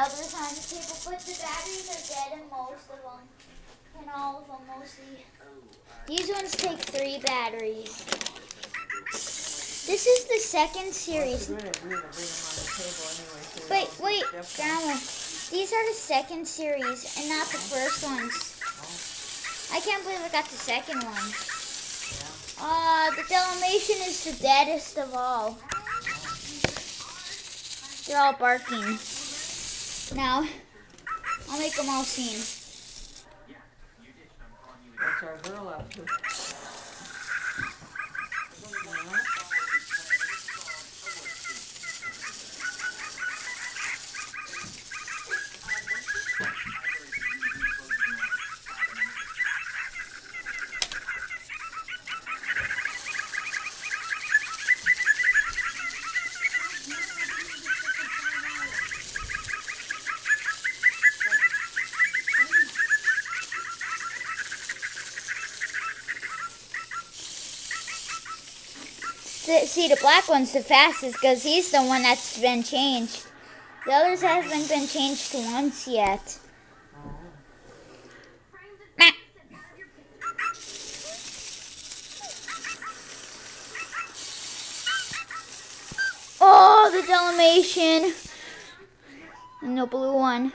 others on the table, but the batteries are dead in most of them. And all of them mostly. These ones take 3 batteries. This is the second series. Wait, Grandma. These are the second series and not the first ones. I can't believe I got the second one. The Dalmatian is the deadest of all. They're all barking. Now, I'll make them all sing. What's our girl up to? See, the black one's the fastest because he's the one that's been changed. The others haven't been changed once yet. Oh, the Dalmatian. And the blue one.